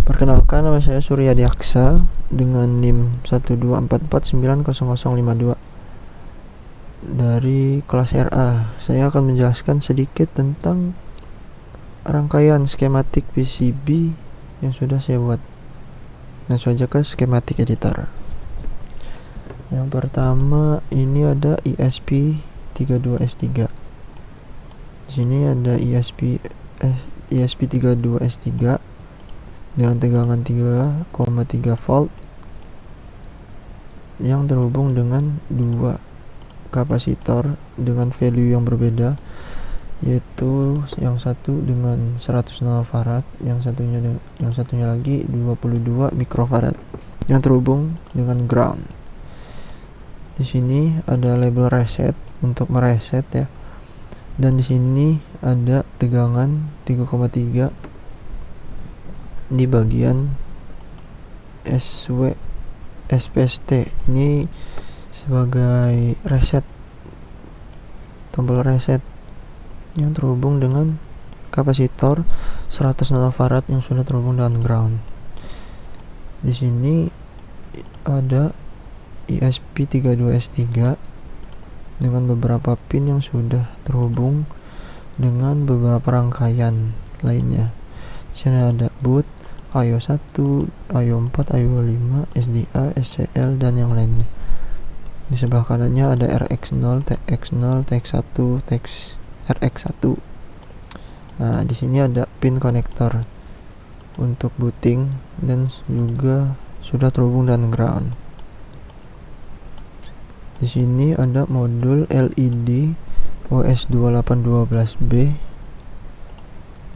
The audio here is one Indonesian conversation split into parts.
Perkenalkan, nama saya Surya Diaksa dengan NIM 124490052 dari kelas RA. Saya akan menjelaskan sedikit tentang rangkaian skematik PCB yang sudah saya buat. Langsung saja ke skematik editor. Yang pertama, ini ada ESP32S3. Di sini ada ESP32S3 dengan tegangan 3,3 volt yang terhubung dengan dua kapasitor dengan value yang berbeda, yaitu yang satu dengan 100 nanofarad, yang satunya lagi 22 mikrofarad yang terhubung dengan ground. Di sini ada label reset untuk mereset ya. Dan di sini ada tegangan 3,3 di bagian SPST. Ini sebagai reset, tombol reset yang terhubung dengan kapasitor 100 nanofarad yang sudah terhubung dengan ground. Di sini ada ESP32S3 dengan beberapa pin yang sudah terhubung dengan beberapa rangkaian lainnya. Di sini ada boot, IO1, IO4, IO5, SDA, SCL, dan yang lainnya. Di sebelah kanannya ada RX0, TX0, TX1, RX1. Nah, di sini ada pin konektor untuk booting dan juga sudah terhubung dengan ground. Di sini ada modul LED OS2812B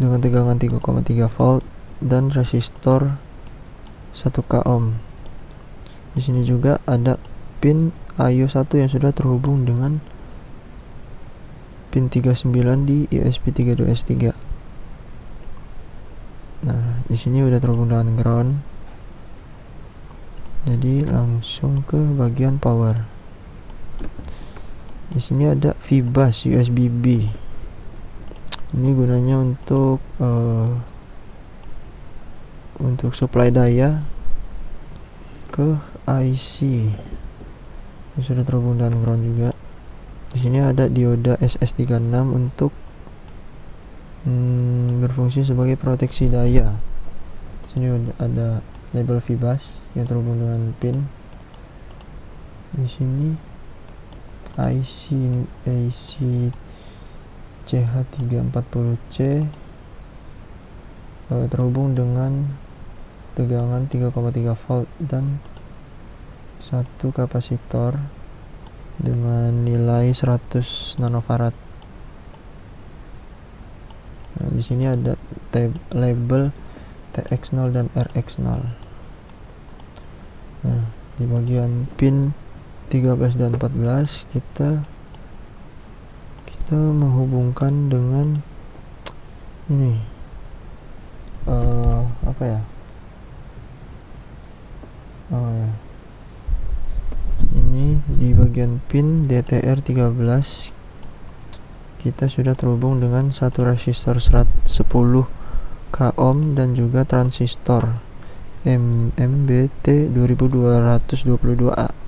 dengan tegangan 3,3 volt dan resistor 1k ohm. Di sini juga ada pin IO1 yang sudah terhubung dengan pin 39 di ESP32S3. Nah, di sini udah terhubung dengan ground. Jadi langsung ke bagian power. Di sini ada VBus USB-B. Ini gunanya untuk supply daya ke IC yang sudah terhubung dengan ground juga. Di sini ada dioda SS36 untuk berfungsi sebagai proteksi daya. Di sini ada label VBus yang terhubung dengan pin. Di sini IC CH340C terhubung dengan tegangan 3,3 volt dan satu kapasitor dengan nilai 100 nanofarad. Nah, di sini ada label TX0 dan RX0. Nah, di bagian pin 13 dan 14 kita menghubungkan dengan ini apa ya? Ini di bagian pin DTR13 kita sudah terhubung dengan satu resistor 10 k ohm dan juga transistor MMBT2222A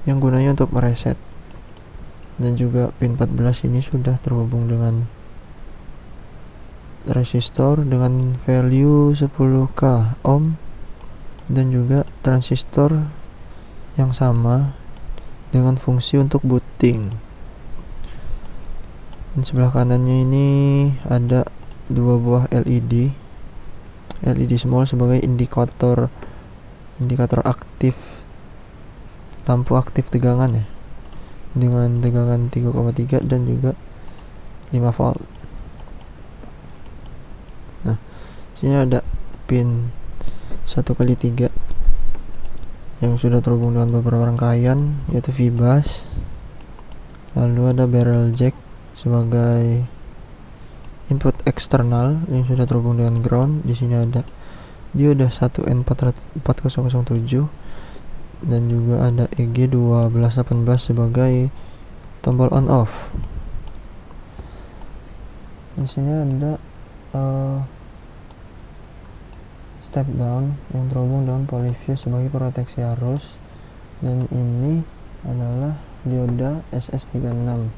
yang gunanya untuk mereset. Dan juga pin 14 ini sudah terhubung dengan resistor dengan value 10k ohm dan juga transistor yang sama dengan fungsi untuk booting. Dan sebelah kanannya ini ada dua buah LED small sebagai indikator aktif, lampu aktif tegangan ya, dengan tegangan 3,3 dan juga 5 volt. Nah, sini ada pin 1x3 yang sudah terhubung dengan beberapa rangkaian, yaitu VBus. Lalu ada barrel jack sebagai input eksternal yang sudah terhubung dengan ground. Di sini ada dioda 1N4007 dan juga ada EG1218 sebagai tombol on off. Di sini ada step down yang terhubung dengan polyfuse sebagai proteksi arus, dan ini adalah dioda SS36.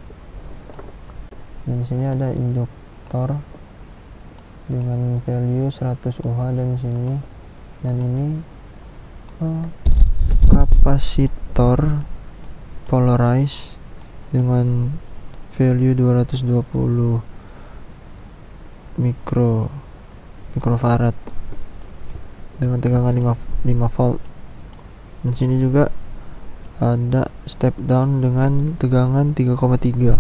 Dan di sini ada induktor dengan value 100 UH, dan ini kapasitor polarized dengan value 220 mikrofarad dengan tegangan 5 volt. Di sini juga ada step down dengan tegangan 3,3,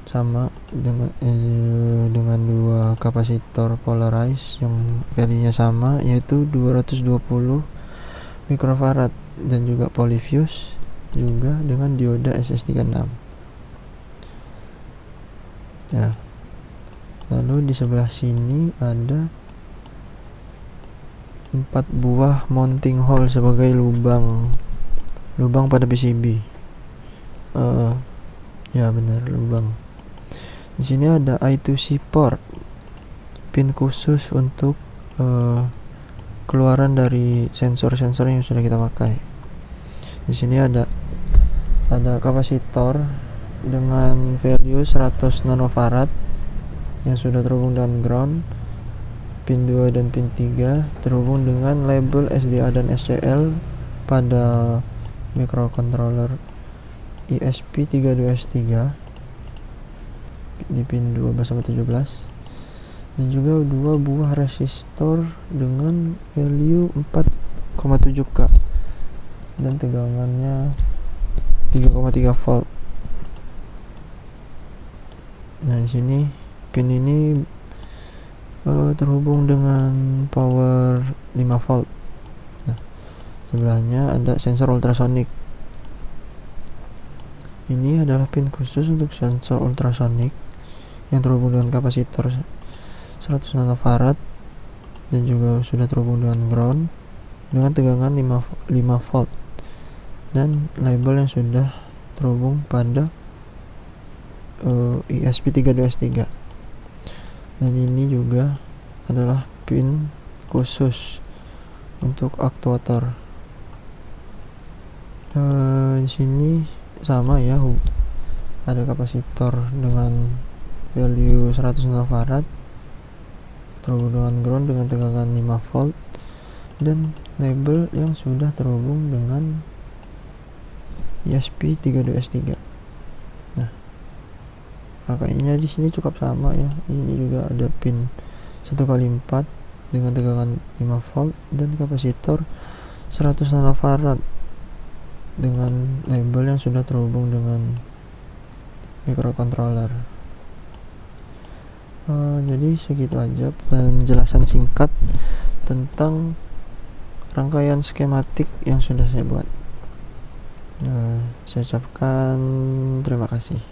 sama dengan dua kapasitor polarized yang value-nya sama, yaitu 220 mikrofarad, dan juga polyfuse juga dengan dioda SS36. Ya. Lalu di sebelah sini ada 4 buah mounting hole sebagai lubang pada PCB. Ya benar, lubang. Di sini ada I2C port, pin khusus untuk keluaran dari sensor-sensor yang sudah kita pakai. Di sini ada kapasitor dengan value 100 nanofarad yang sudah terhubung dengan ground. Pin 2 dan pin 3 terhubung dengan label SDA dan SCL pada microcontroller ESP32S3 di pin 2 bersama 17, dan juga 2 buah resistor dengan value 4,7K dan tegangannya 3,3 volt. Nah, di sini pin ini terhubung dengan power 5 volt. Nah, sebelahnya ada sensor ultrasonic. Ini adalah pin khusus untuk sensor ultrasonic yang terhubung dengan kapasitor 100 nanofarad dan juga sudah terhubung dengan ground dengan tegangan 5 volt, dan label yang sudah terhubung pada ESP32S3. Dan ini juga adalah pin khusus untuk aktuator. Di sini sama ya, ada kapasitor dengan value 100 nanofarad terhubung dengan ground dengan tegangan 5 volt, dan label yang sudah terhubung dengan ESP32S3. Nah, rangkaiannya di sini cukup sama ya. Ini juga ada pin 1x4 dengan tegangan 5 volt dan kapasitor 100 nanofarad dengan label yang sudah terhubung dengan microcontroller. Jadi segitu aja penjelasan singkat tentang rangkaian skematik yang sudah saya buat. Saya ucapkan terima kasih.